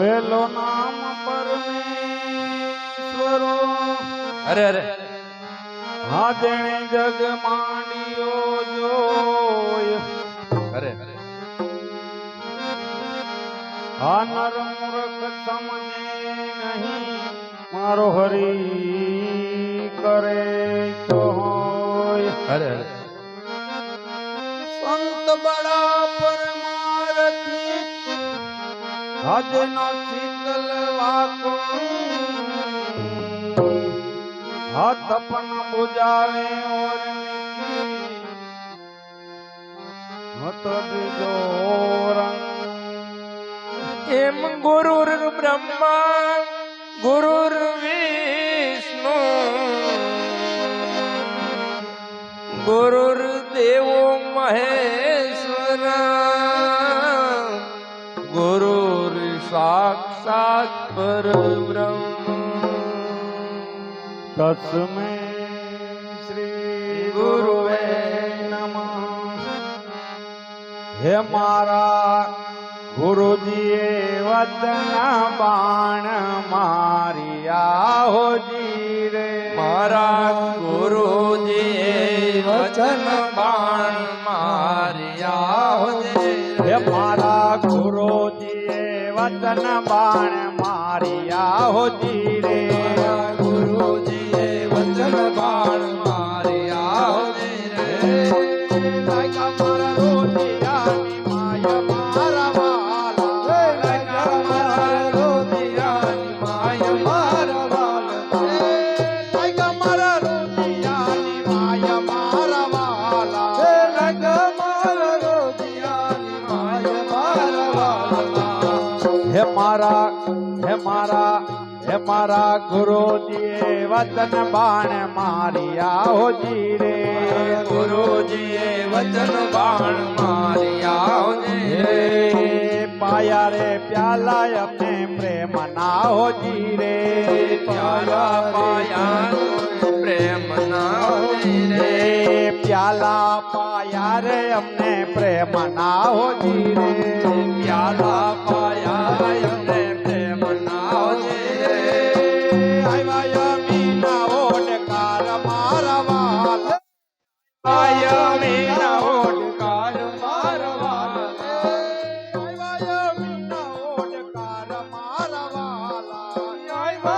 પેલો નામ પરમેશ્વરો અરે અરે હા જેણે જગ માંડ્યો જોય અરે હા નર મૂર્ખ સમજે નહીં મારો હરી કરે છો હોય અરે સંત બડા પરમારથી હજ નો શીતલ વાકો હાથ પણ બુજાવે ઓર હત બીજો રંગ એમ ગુરુર બ્રહ્મા ગુરુર વિષ્ણુ ગુરુર દેવો મહેશ્વર ગુરુર સાક્ષાત પરબ્રહ્મ તસ્મે શ્રી ગુરુવે નમઃ હે મારા ગુરુજીએ વચન બાણ મારિયા હોજી રે મારા ગુરુજીએ વચન બાણ માર્યા હે મારા ગુરુજીએ વચન બાણ મારિયા હોજી રે ગુરુજીએ વચન બાણ માર્યા મારા રોજિયાની માય મારા હે મારા ગુરુજીએ વચન બાણ મારિયા હોજી રે ગુરુજીએ વચન બાણ માર્યા રે પાયા રે પ્યાલા અમને પ્રેમ ના હોજી રે પ્યાલા પાયા પ્રેમ ના રે પ્યાલા પાયા રે અમને પ્રેમ ના હોજી રે પ્યાલા પાયા અમને પ્રેમ ના આવ્યા મીના ઓડકાર મારા વાલ આયા મીના ઓડકાર મારવા આવ્યા મીના ઓડકાર મારા વાલા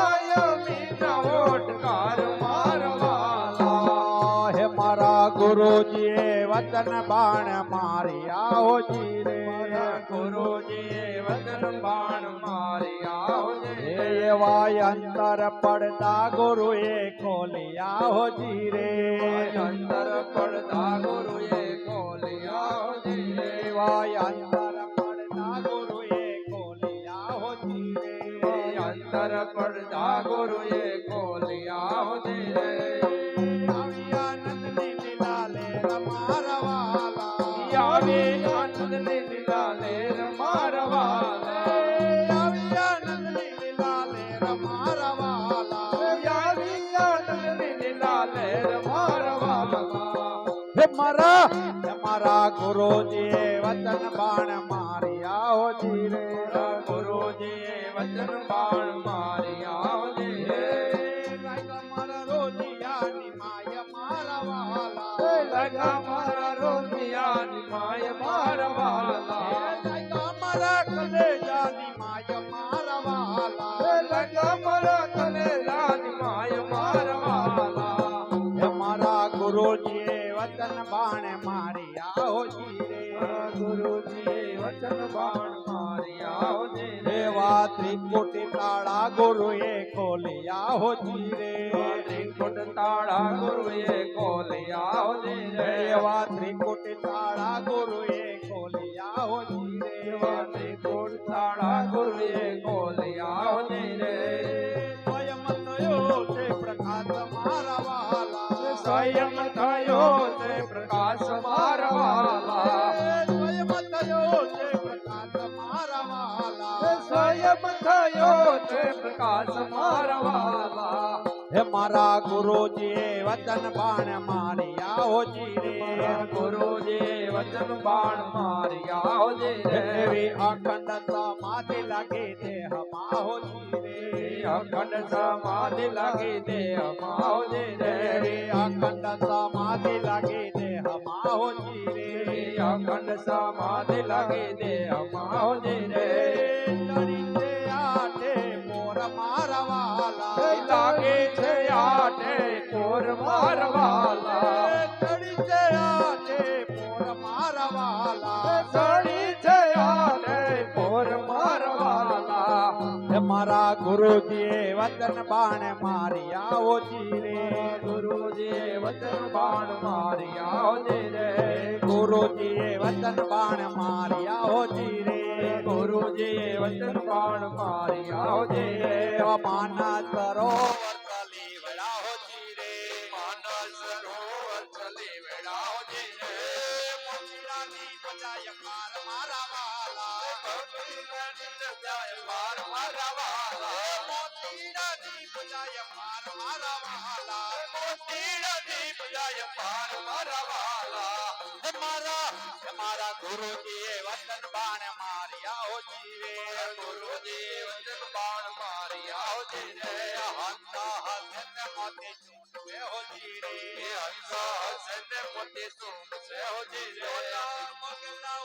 આયા મીના ઓડકાર મારવા હે મારા ગુરુજીએ વચન બાણ મારિયા હોજી રે ગુરુજીએ વચન બાણ માર્યા એવા અંતર પડતા ગુરુએ ખોલિયા હોજી રે અંતર પડતા ગુરુએ ખોલ્યા એવા અંતર પડતા ગુરુએ ખોલિયા હોજી રે અંતર પડતા ગુરુએ ખોલ્યા આનંદની લીલા લે રમારા વાલા આનંદની લીલા લે રમારવા આનંદની લીલા લે રમારા વાલા આનંદની લીલા લે રમારવા હે મારા ગુરુજીએ વચન બાણ મારિયા હોજી રે ગુરુજીએ વચન બાણ માર્યા મારા રોજિયાની માય મારા વાલા લગા મારા રોજિયાની માય મારા વાલા મારા કલેજાની માય મારા વાલા લગા મારા કલેજાની માય મારા વાલા હે મારા ગુરુજીએ વચન બાણ મારિયા હોજી રે ગુરુજીએ વચન બાણ માર્યા દેવા ત્રિકુટી તાળા ગુરુએ ખોલિયા હોજી રે ત્રિકુટ તાળા ગુરુએ ખોલ્યા દેવા ત્રિકુટી તાળા ગુરુએ ખોલિયા હોજી રે ત્રિકુટ તાળા ગુરુએ ખોલ્યા સ્વયં થયો તે પ્રકાશ મારા વાલા સ્વયં થયો તે પ્રકાશ મારા વાલા સ્વયં થયો તે પ્રકાશ મારા વાલા સ્વયં થયો તે પ્રકાશ મારા વાલા હે મારા ગુરુજીએ વચન બાણ મારી આવજી રે ગુરુજી વચન બાણ મારી આવજે રે એવી અખંડ સમાધિ લાગી દેહ માહોજી રે અખંડ સમાધિ લાગી દેહ આવજે રે એવી અખંડ સમાધિ લાગી દેહ માહોજી રે અખંડ સમાધિ લાગી દેહ આવજે રે ચડી છે આઠે મોર મારા વાલા લાગે છે આઠે કોર મારવાલા ચડી છે આઠે મોર મારા વાલા સડી છે આઠે કોર મારવાલા હે મારા ગુરુજીએ વચન બાણ મારી આવજી રે ગુરુજી વચન બાણ મારી આવજે રે ગુરુજીએ વચન બાણ મારી આવજી રે ગુરુજી વચન બાણ મારી આવજે રે માના સરોવર તલી વડાહોજી રે માનસ સરોવર ચલી વેળાવજે રે મોતીડાની બજાય પાર મારા વાલા ભગવાન જાય માર મારા વાલા મોતીડાની બજાય પાર મારા વાલા મોતીડાની બજાય પાર મારા વાલા મારા ગુરુજીએ વચન બાણ મારી આવજી રે ગુરુજી વચન બાણ મારી આવજે રે હંસા હસને મોતી ચૂંટવે હોજી રે હંસા હસને મોતી ચૂંટવે હોજી રે મગલા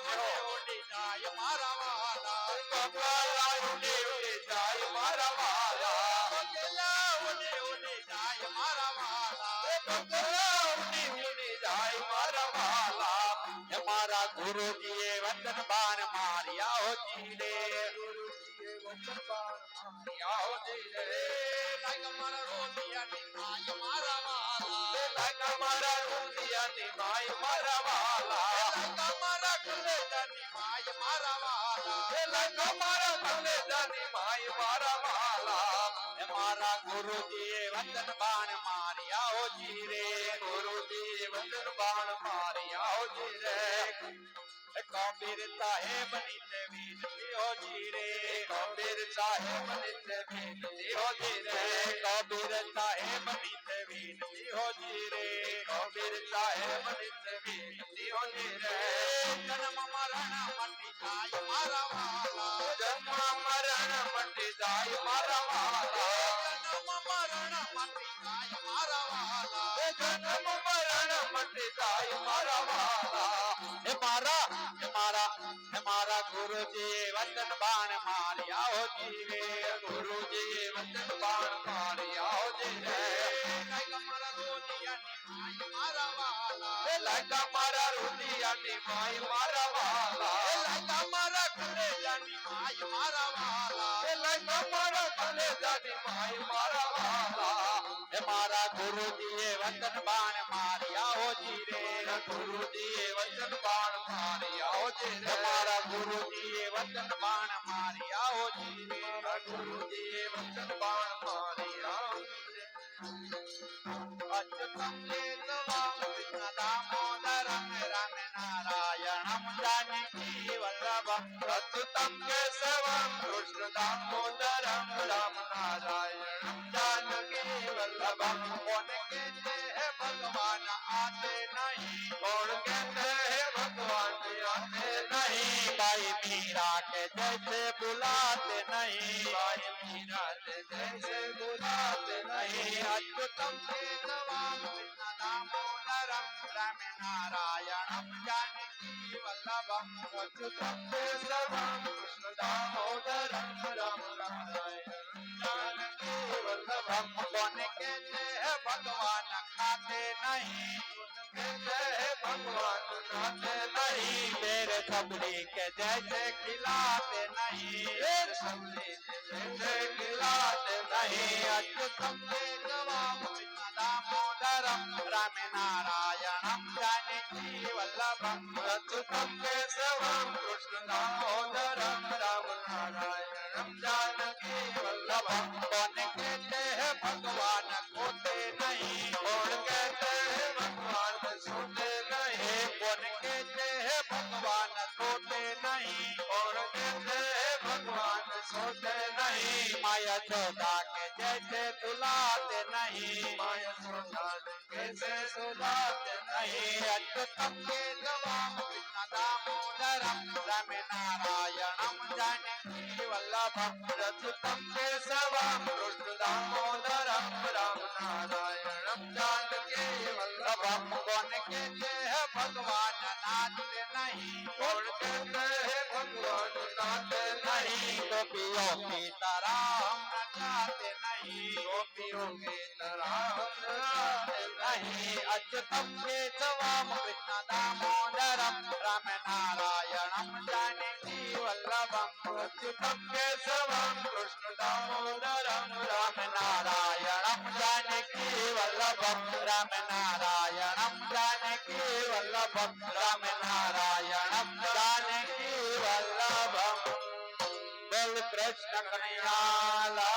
ઉડી જાય મારા વાલા મગલા ઉડી જાય મારા વાલા મગલા ઉડી જાય મારા વાલા મગલા ઉડી જાય મારા વાલા હે મારા ગુરુજીએ વચન બાણ મારી આવજી રે ગુરુજીએ વચન બાણ મારી આવજે રે લાગ મારા રોટિયાની માય મારા વાલા લાગા મારા રૂદિયાની માય મારા વાલા લાગ મારા કલેજાની માય મારા વાલા લાગા મારા કલેજાની માય મારા વાલા હે મારા ગુરુજીએ વચન બાણ મારી આવજી રે ગુરુજી વચન બાણ મારી આવજે રે કબીર સાહેબ ની વિનતી હોજી રે કબીર સાહેબ નિત્ય વિનતી હોજી રે કબીર સાહેબ ની વિનતી હોજી રે કબીર સાહેબ નિત્ય વિનતી હોજી રે જન્મ મરણ મટી જાય મારા વાલા જન્મ મરણ મટી જાય મારા વાલા જન્મ મરણ મટી જાય મારા વાલા જન્મ મરણ મટી જાય મારા વાલા હે મારા ગુરુજી વચન બાણ મારી આવજી રે ગુરુજી વચન બાણ મારી આવજે રે મારા રોટિયાની માય મારા વાલા લાગા મારા રૂદિયાની માય મારા વાલા લાગા મારા કલેજાની માય મારા વાલા લાગા મારા કલેજાની માય મારા વાલા હે મારા ગુરુજીએ વચન બાણ મારી આવજી રે ગુરુજીએ વચન બાણ મારી આવજે હે રે મારા ગુરુજીએ વચન બાણ મારી આવજી રે ગુરુજીએ વચન બાણ મારી આવજે અચ્યુતમ કેશવમ કૃષ્ણ દામોદરમ રામ નારાયણમ જાનકી વલ્લભમ અચ્યુતમ કેશવમ કૃષ્ણ દામોદરમ રામ નારાયણમ જાનકી વલ્લભમ કોણ કહેતે હે ભગવાન આતે નહીં કોણ કહેતે હે ભગવાન આતે નહીં भाई मीरा के जैसे बुलाते नहीं भाई मीरा से जैसे बुलाते नहीं अच्युतम केशवम कृष्ण दामोदरम राम नारायणम जानकी वल्लभम अच्युतम केशवम कृष्ण दामोदरम राम नारायणम जानकी वल्लभम कौन कहते हैं भगवान खाते नहीं कहते हैं भगवान नाते नहीं तेरे सबरी के जैसे खिलाते नहीं तेरे सबरी के जैसे खिलाते नहीं अच्युतम केशवम कृष्ण दामोदरम राम नारायणम जानकी वल्लभम अच्युतम केशवम कृष्ण दामोदरम राम नारायणम जानकी वल्लभम कौन कहते हैं भगवान खोते नहीं कौन कहते हैं भगवान सोते नहीं कौन कहते हैं भगवान सोते नहीं कौन कहते हैं भगवान सोते नहीं माया चौदा के कैसे सुलाते नहीं माया सुधान कैसे सुलाते नहीं अच्युतम केशवम कृष्ण दामोदरम रम नारायणम जानकी वल्लभम अच्युतम केशवम कृष्ण दामोदरम राम नारायणम जानकी वल्लभम वल्लभम कौन कहते हैं भगवान नाचते नहीं कौन कहते हैं भगवान नाते नहीं गोपियों की तरह हम नचाते नहीं गोपियों की तरह हम नाते नहीं अच्युतम केशवम कृष्ण दामोदरम राम नारायणम जानकी वल्लभम अच्युतम केशवम कृष्ण दामोदरम राम नारायणम जानकी वल्लभम राम नारायणम जानकी वल्लभम राम नारायणम जानकी वल्लभम बोल कृष्ण कन्हैया लाल